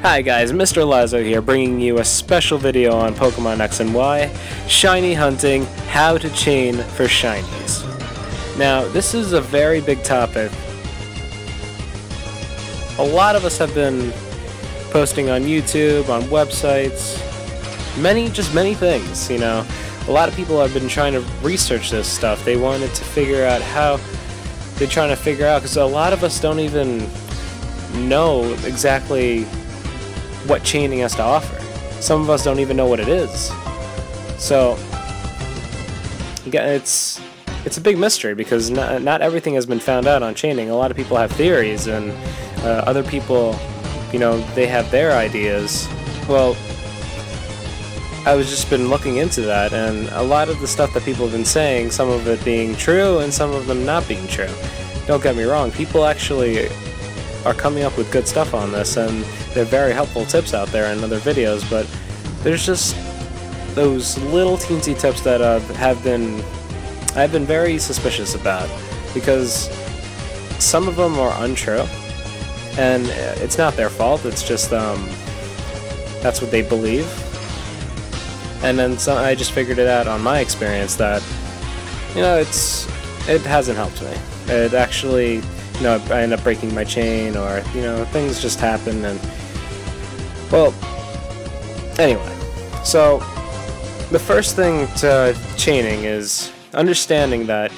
Hi guys, Mr. Lazo here, bringing you a special video on Pokemon X and Y, Shiny Hunting, how to chain for Shinies. Now, this is a very big topic. A lot of us have been posting on YouTube, on websites, many things, you know. A lot of people have been trying to research this stuff. They wanted to figure out how, they're trying to figure out, because a lot of us don't even know exactly what chaining has to offer. Some of us don't even know what it is. So it's a big mystery because not everything has been found out on chaining. A lot of people have theories, and other people, you know, they have their ideas. Well, I was just been looking into that, and a lot of the stuff that people have been saying, some of it being true and some of them not being true. Don't get me wrong, people actually are coming up with good stuff on this, and they're very helpful tips out there in other videos, but there's just those little teensy tips that I've been very suspicious about, because some of them are untrue, and it's not their fault, it's just that's what they believe. And then I just figured it out on my experience that, you know, it hasn't helped me. It actually, you know, I end up breaking my chain, or, you know, things just happen, and, well, anyway. So, the first thing to chaining is understanding that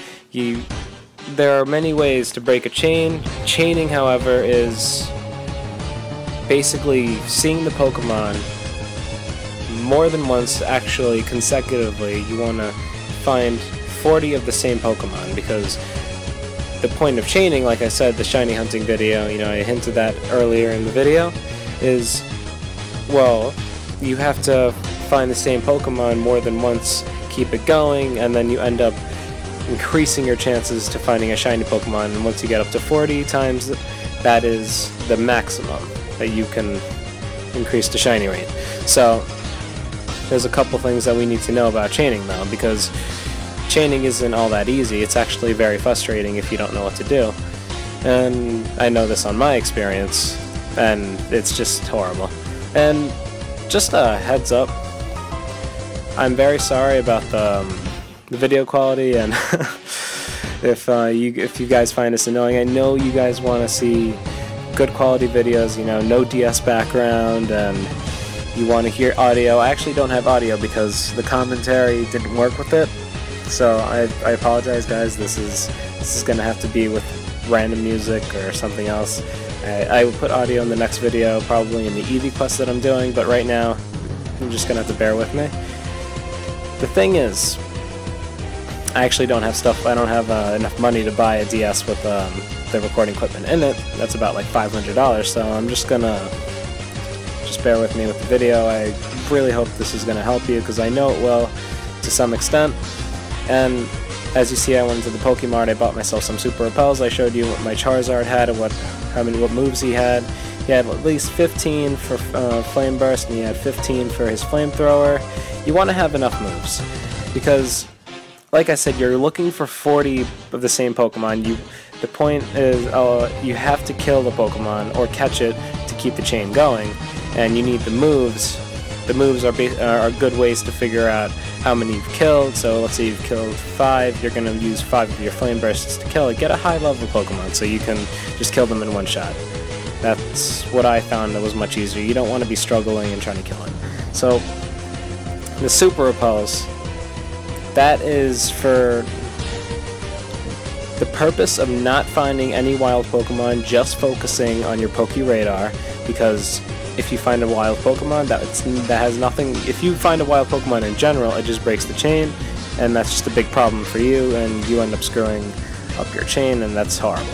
there are many ways to break a chain. Chaining, however, is basically seeing the Pokemon more than once, actually consecutively. You want to find 40 of the same Pokemon, because the point of chaining, like I said, the shiny hunting video, you know, I hinted that earlier in the video, is, well, you have to find the same Pokemon more than once, keep it going, and then you end up increasing your chances to finding a shiny Pokemon, and once you get up to 40 times, that is the maximum that you can increase the shiny rate. So, there's a couple things that we need to know about chaining, though, because chaining isn't all that easy. It's actually very frustrating if you don't know what to do. And I know this on my experience, and it's just horrible. And just a heads up, I'm very sorry about the video quality, and if you guys find this annoying, I know you guys want to see good quality videos, you know, no DS background, and you want to hear audio. I actually don't have audio because the commentary didn't work with it. So I apologize, guys. This is gonna have to be with random music or something else. I will put audio in the next video, probably in the Eevee quest that I'm doing, but right now you're just gonna have to bear with me. The thing is, I actually don't have stuff. I don't have enough money to buy a DS with the recording equipment in it. That's about like $500. So I'm just gonna bear with me with the video. I really hope this is gonna help you, because I know it will to some extent. And as you see, I went into the Pokemart, I bought myself some Super Repels. I showed you what my Charizard had and what moves he had. He had at least 15 for Flame Burst, and he had 15 for his Flamethrower. You want to have enough moves, because, like I said, you're looking for 40 of the same Pokemon. The point is, you have to kill the Pokemon or catch it to keep the chain going, and you need the moves. The moves are good ways to figure out how many you've killed. So let's say you've killed 5, you're going to use 5 of your Flame Bursts to kill it. Get a high level Pokemon so you can just kill them in one shot. That's what I found that was much easier. You don't want to be struggling and trying to kill it. So the Super Repels, that is for the purpose of not finding any wild Pokemon, just focusing on your Poke Radar, because if you find a wild Pokemon, that has nothing. If you find a wild Pokemon in general, it just breaks the chain, and that's just a big problem for you, and you end up screwing up your chain, and that's horrible.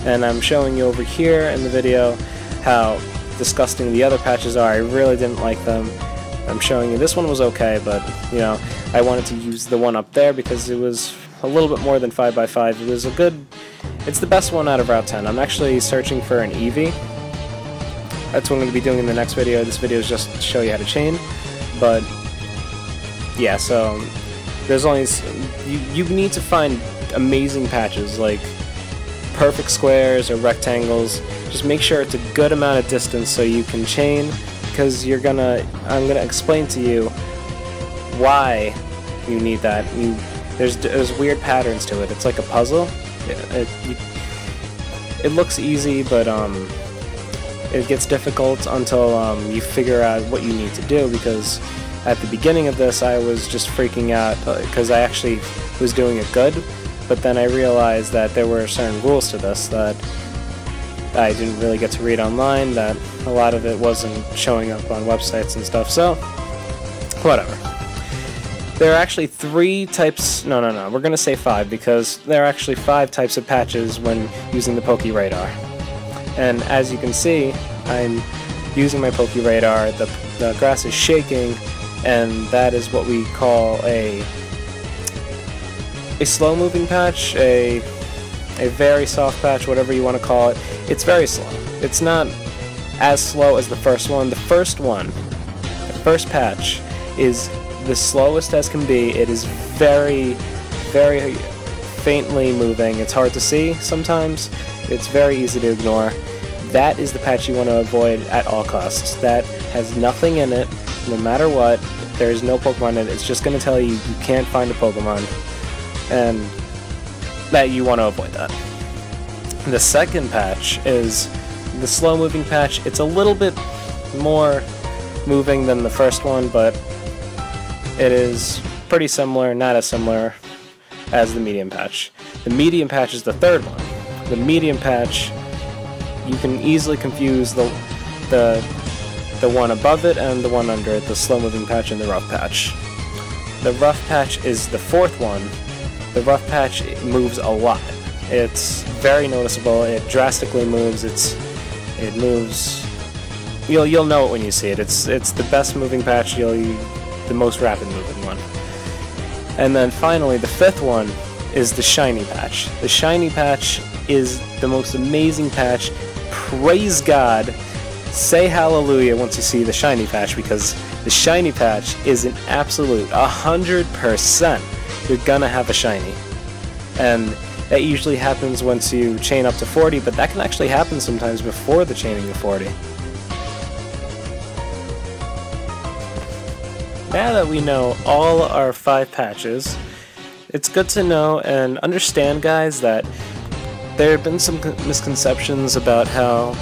And I'm showing you over here in the video how disgusting the other patches are. I really didn't like them. I'm showing you this one was okay, but, you know, I wanted to use the one up there because it was a little bit more than 5x5. It was a good, it's the best one out of Route 10. I'm actually searching for an Eevee. That's what I'm going to be doing in the next video. This video is just to show you how to chain, but yeah, so there's only, you need to find amazing patches, like perfect squares or rectangles. Just make sure it's a good amount of distance so you can chain, because I'm gonna explain to you why you need that. There's weird patterns to it. It's like a puzzle. It looks easy, but it gets difficult until you figure out what you need to do, because at the beginning of this I was just freaking out because I actually was doing it good, but then I realized that there were certain rules to this that I didn't really get to read online, that a lot of it wasn't showing up on websites and stuff, so whatever. There are actually 3 types, no, we're going to say 5, because there are actually 5 types of patches when using the Poke Radar. And as you can see, I'm using my Poke Radar, the grass is shaking, and that is what we call a slow-moving patch, a very soft patch, whatever you want to call it. It's very slow. It's not as slow as the first one. The first patch is the slowest as can be. It is very, very faintly moving. It's hard to see sometimes. It's very easy to ignore. That is the patch you want to avoid at all costs. That has nothing in it, no matter what. There's no Pokemon in it. It's just going to tell you you can't find a Pokemon, and that you want to avoid that. The second patch is the slow-moving patch. It's a little bit more moving than the first one, but it is pretty similar, not as similar as the medium patch. The medium patch is the third one. The medium patch, you can easily confuse the one above it and the one under it, the slow-moving patch and the rough patch. The rough patch is the fourth one. The rough patch moves a lot. It's very noticeable. It drastically moves. It moves. You'll know it when you see it. It's the best moving patch. The most rapid moving one. And then finally, the fifth one is the shiny patch. The shiny patch is the most amazing patch. Praise God. Say hallelujah once you see the shiny patch, because the shiny patch is an absolute 100%. You're gonna have a shiny. And that usually happens once you chain up to 40, but that can actually happen sometimes before the chaining of 40. Now that we know all our 5 patches, it's good to know and understand, guys, that there have been some misconceptions about how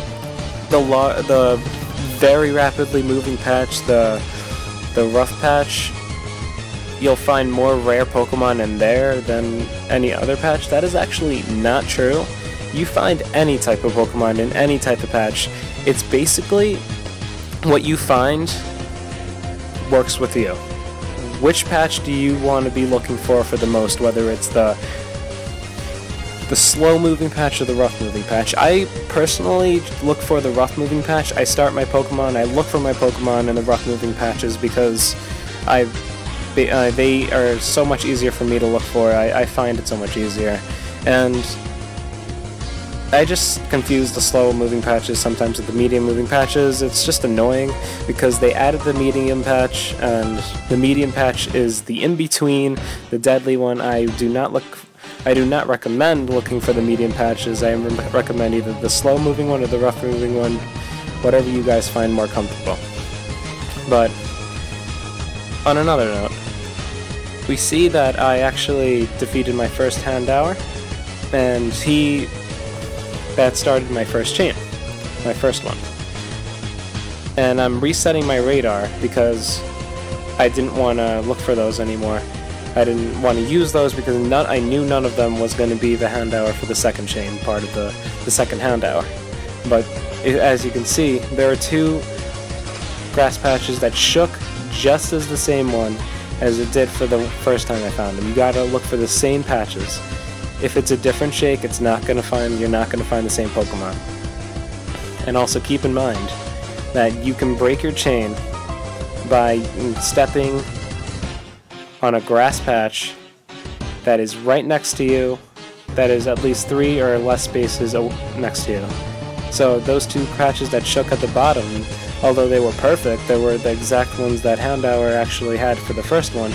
the very rapidly moving patch, the rough patch, you'll find more rare Pokemon in there than any other patch. That is actually not true. You find any type of Pokemon in any type of patch. It's basically what you find works with you. Which patch do you want to be looking for the most, whether it's the slow-moving patch or the rough-moving patch? I personally look for the rough-moving patch. I start my Pokemon, I look for my Pokemon in the rough-moving patches because they are so much easier for me to look for. I find it so much easier. And I just confuse the slow-moving patches sometimes with the medium-moving patches. It's just annoying because they added the medium patch, and the medium patch is the in-between, the deadly one. I do not recommend looking for the medium patches. I recommend either the slow-moving one or the rough-moving one, whatever you guys find more comfortable. But on another note, we see that I actually defeated my first Houndour, and that started my first chain, my first one. And I'm resetting my radar because I didn't want to look for those anymore. I didn't want to use those because I knew none of them was going to be the Houndour for the second chain, part of the second Houndour. But as you can see, there are 2 grass patches that shook just as the same one as it did for the first time I found them. You gotta look for the same patches. If it's a different shake, you're not gonna find the same Pokemon. And also keep in mind that you can break your chain by stepping on a grass patch that is right next to you, that is at least 3 or less spaces next to you. So those 2 patches that shook at the bottom, although they were perfect, they were the exact ones that Houndour actually had for the first one,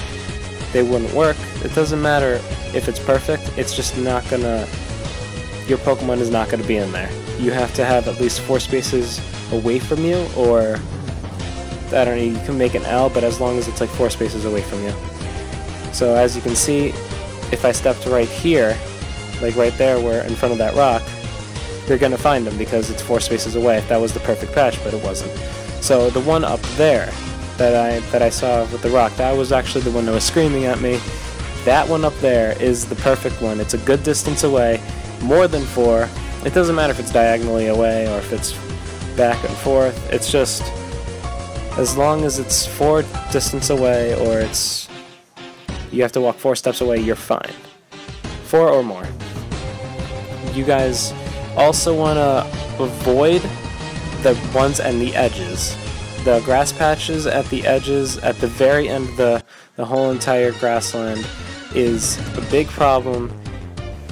they wouldn't work. It doesn't matter if it's perfect, it's just not gonna your Pokemon is not going to be in there. You have to have at least 4 spaces away from you, or I don't know, you can make an L, but as long as it's like 4 spaces away from you. So as you can see, if I stepped right here, like right there where in front of that rock, you're going to find them because it's 4 spaces away. If that was the perfect patch, but it wasn't. So the one up there that I saw with the rock, that was actually the one that was screaming at me. That one up there is the perfect one. It's a good distance away, more than 4. It doesn't matter if it's diagonally away or if it's back and forth. It's just as long as it's 4 distance away, or it's you have to walk 4 steps away, you're fine. 4 or more. You guys also want to avoid the ones and the edges. The grass patches at the edges, at the very end of the whole entire grassland, is a big problem.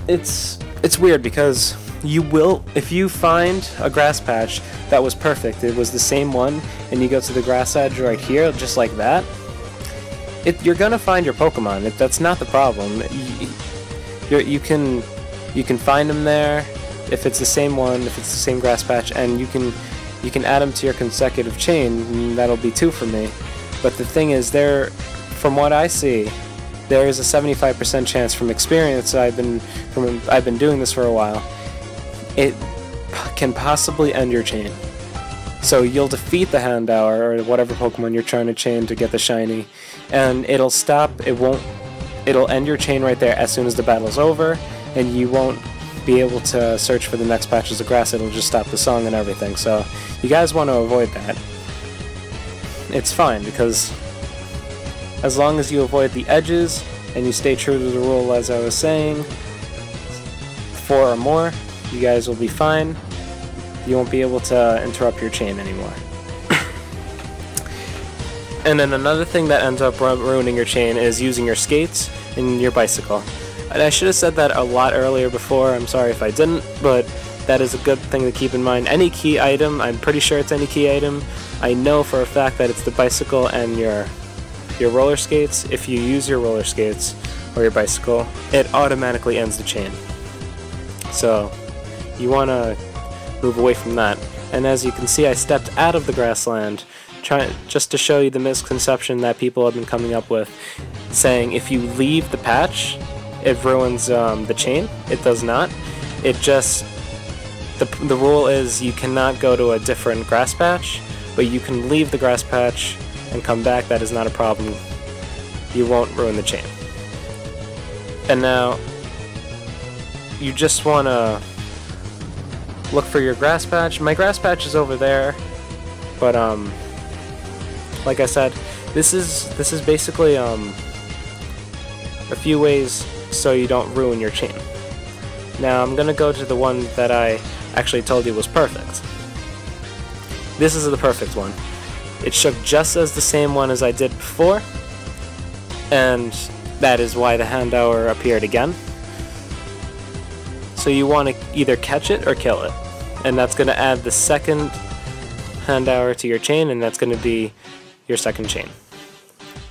It's weird because you will, if you find a grass patch that was perfect, it was the same one, and you go to the grass edge right here, just like that, you're gonna find your Pokemon. That's not the problem. You can find them there if it's the same one, if it's the same grass patch, and you can add them to your consecutive chain, and that'll be 2 for me. But the thing is, from what I see, there is a 75% chance from experience. I've been doing this for a while. It can possibly end your chain. So you'll defeat the Houndour or whatever Pokemon you're trying to chain to get the shiny, and it'll stop. It'll end your chain right there as soon as the battle's over, and you won't be able to search for the next patches of grass. It'll just stop the song and everything. So you guys want to avoid that. It's fine because as long as you avoid the edges and you stay true to the rule as I was saying, 4 or more, you guys will be fine. You won't be able to interrupt your chain anymore. And then another thing that ends up ruining your chain is using your skates and your bicycle. And I should have said that a lot earlier before, I'm sorry if I didn't, but that is a good thing to keep in mind. Any key item, I'm pretty sure it's any key item, I know for a fact that it's the bicycle and your roller skates. If you use your roller skates or your bicycle, it automatically ends the chain. So you want to move away from that. And as you can see, I stepped out of the grassland just to show you the misconception that people have been coming up with, saying if you leave the patch, it ruins the chain. It does not. It just, the rule is you cannot go to a different grass patch, but you can leave the grass patch and come back. That is not a problem. You won't ruin the chain. And now you just want to look for your grass patch. My grass patch is over there, but like I said, this is basically a few ways so you don't ruin your chain. Now I'm gonna go to the one that I actually told you was perfect. This is the perfect one. It shook just as the same one as I did before, and that is why the Houndour appeared again. So you want to either catch it or kill it, and that's going to add the second Houndour to your chain, and that's going to be your second chain.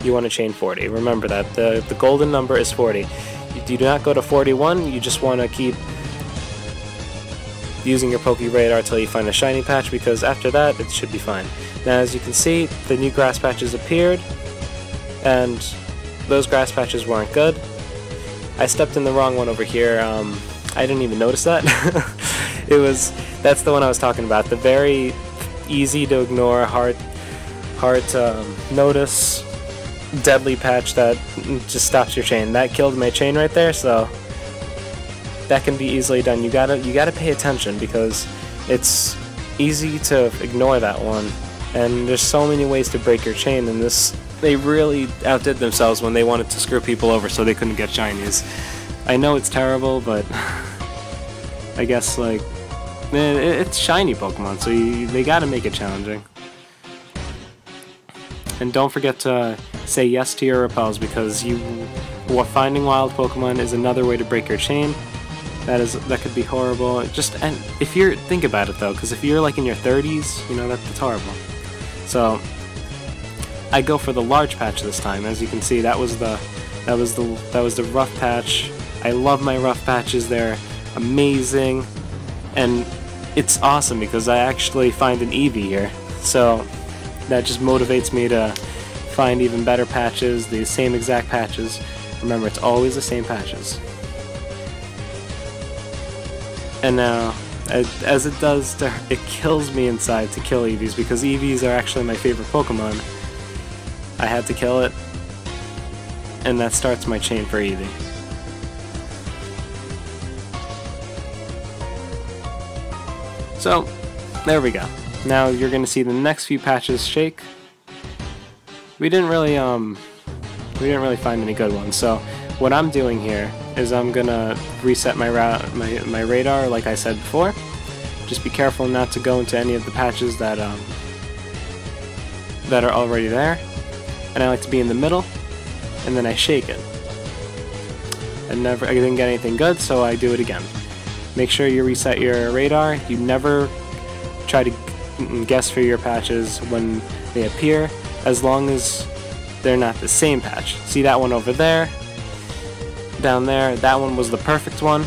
You want to chain 40. Remember that. The golden number is 40. You do not go to 41, you just want to keep using your Poke Radar till you find a shiny patch, because after that it should be fine. Now as you can see, the new grass patches appeared, and those grass patches weren't good. I stepped in the wrong one over here. I didn't even notice that. That's the one I was talking about. The very easy to ignore, hard notice, deadly patch that just stops your chain. That killed my chain right there, so that can be easily done. You gotta pay attention, because it's easy to ignore that one, and there's so many ways to break your chain, and they really outdid themselves when they wanted to screw people over so they couldn't get shinies. I know it's terrible, but I guess, like, it's shiny Pokemon, so they gotta make it challenging. And don't forget to say yes to your repels, because finding wild Pokemon is another way to break your chain. That could be horrible. And if think about it though, because if you're like in your 30s, that's horrible. So I go for the large patch this time. As you can see, that was the rough patch. I love my rough patches. They're amazing, and it's awesome because I actually find an Eevee here, so that just motivates me to find even better patches, the same exact patches. Remember, it's always the same patches. And now, as it does to her, it kills me inside to kill Eevees, because Eevees are actually my favorite Pokemon. I had to kill it, and that starts my chain for Eevee. So, there we go. Now you're gonna see the next few patches shake. We didn't really find any good ones. So what I'm doing here is I'm gonna reset my radar, like I said before. Just be careful not to go into any of the patches that are already there. And I like to be in the middle, and then I shake it. I didn't get anything good, so I do it again. Make sure you reset your radar. You never try to guess for your patches when they appear, as long as they're not the same patch. See that one over there? Down there, that one was the perfect one.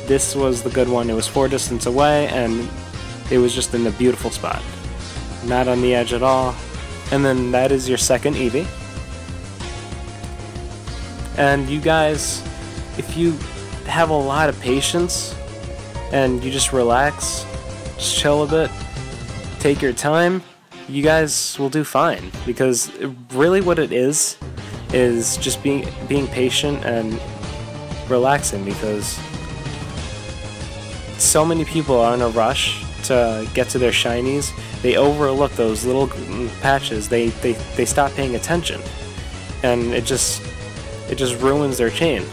This was the good one. It was 4 distance away, and it was just in a beautiful spot. Not on the edge at all. And then that is your second Eevee. And you guys, if you have a lot of patience and you just relax, just chill a bit, take your time, you guys will do fine. Because really what it is just being patient and relaxing, because so many people are in a rush to get to their shinies. They overlook those little patches. They stop paying attention, and it just ruins their chain,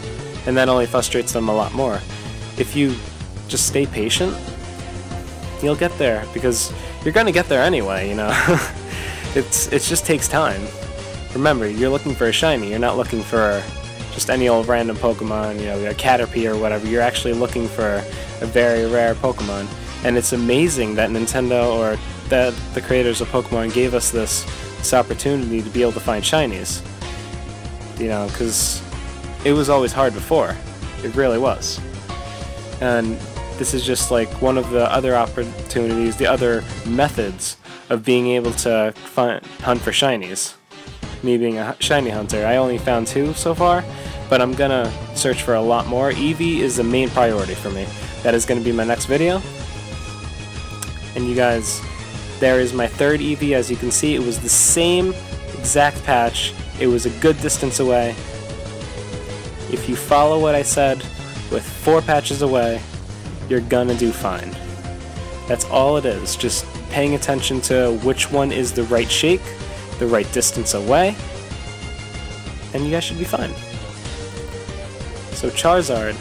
and that only frustrates them a lot more. If you just stay patient, you'll get there, because you're gonna get there anyway, you know. it just takes time. Remember, you're looking for a shiny. You're not looking for just any old random Pokemon, you know, a Caterpie or whatever. You're actually looking for a very rare Pokemon. And it's amazing that Nintendo, or that the creators of Pokemon, gave us this opportunity to be able to find shinies. You know, because it was always hard before. It really was. And this is just like one of the other opportunities, the other methods of being able to hunt for shinies. Me being a shiny hunter, I only found 2 so far, but I'm gonna search for a lot more. Eevee is the main priority for me. That is gonna be my next video. And you guys, there is my third Eevee. As you can see, it was the same exact patch. It was a good distance away. If you follow what I said, with 4 patches away, you're gonna do fine. That's all it is, just paying attention to which one is the right shake, the right distance away, and you guys should be fine. So Charizard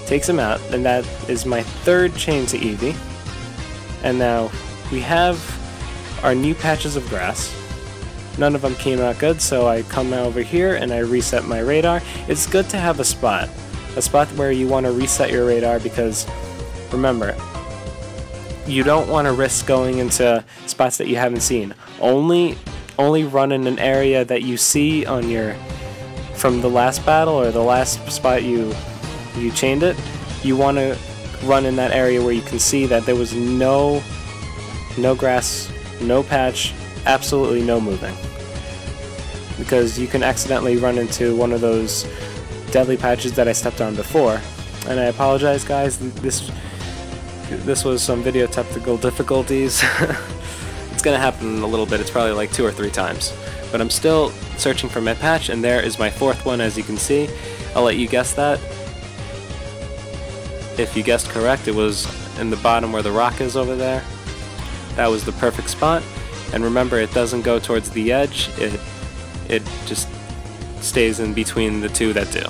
takes him out, and that is my third chain to Eevee. And now we have our new patches of grass. None of them came out good, so I come over here and I reset my radar. It's good to have a spot where you want to reset your radar, because remember, you don't want to risk going into spots that you haven't seen. Only run in an area that you see on your, from the last battle or the last spot you chained it. You want to run in that area where you can see that there was no grass, no patch, absolutely no moving, because you can accidentally run into one of those deadly patches that I stepped on before. And I apologize, guys, this was some video technical difficulties. It's gonna happen a little bit. It's probably like 2 or 3 times, but I'm still searching for my patch, and there is my 4th one. As you can see, I'll let you guess that. If you guessed correct, it was in the bottom where the rock is over there. That was the perfect spot. And remember, it doesn't go towards the edge, it just stays in between the 2 that do.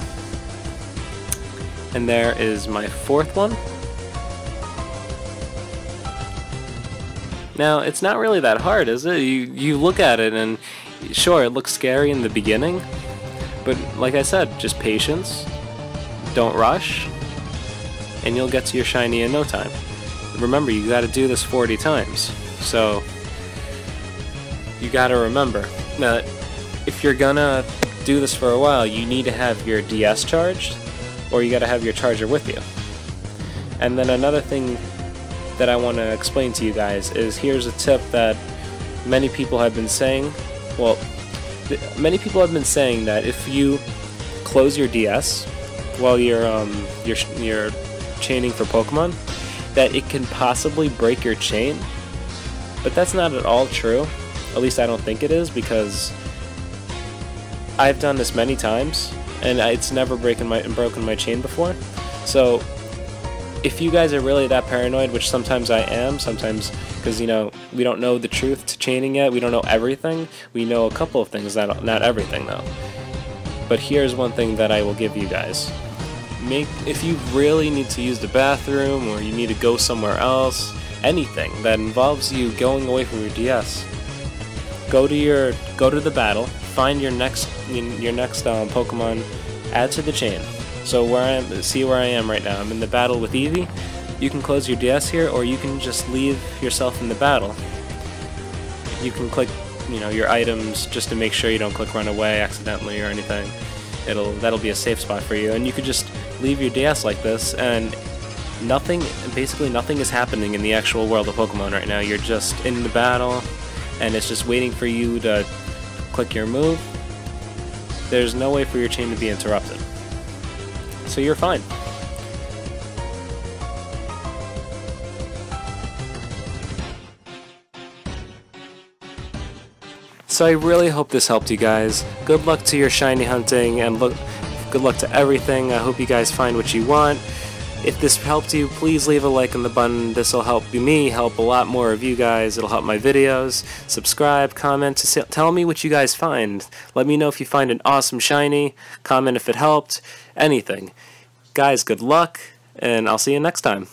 And there is my 4th one. Now, it's not really that hard, is it? You look at it, and sure, it looks scary in the beginning, but like I said, just patience, don't rush, and you'll get to your shiny in no time. Remember, you gotta do this 40 times, so you gotta remember that if you're gonna do this for a while, you need to have your DS charged, or you gotta have your charger with you. And then another thing that I want to explain to you guys is, here's a tip that many people have been saying. Well, many people have been saying that if you close your DS while you're chaining for Pokemon, that it can possibly break your chain. But that's not at all true. At least I don't think it is, because I've done this many times and it's never broken my chain before. So if you guys are really that paranoid, which sometimes I am, sometimes, because, you know, we don't know the truth to chaining yet, we don't know everything, we know a couple of things, not everything though. But here's one thing that I will give you guys. If you really need to use the bathroom, or you need to go somewhere else, anything that involves you going away from your DS, go to the battle, find your next Pokemon, add to the chain. So see where I am right now. I'm in the battle with Eevee. You can close your DS here, or you can just leave yourself in the battle. You can click, you know, your items just to make sure you don't click run away accidentally or anything. That'll be a safe spot for you, and you could just leave your DS like this, and basically nothing is happening in the actual world of Pokemon right now. You're just in the battle, and it's just waiting for you to click your move. There's no way for your chain to be interrupted. So you're fine. So I really hope this helped you guys. Good luck to your shiny hunting, and good luck to everything. I hope you guys find what you want. If this helped you, please leave a like on the button. This will help me help a lot more of you guys. It'll help my videos. Subscribe, comment, tell me what you guys find. Let me know if you find an awesome shiny. Comment if it helped. Anything. Guys, good luck, and I'll see you next time.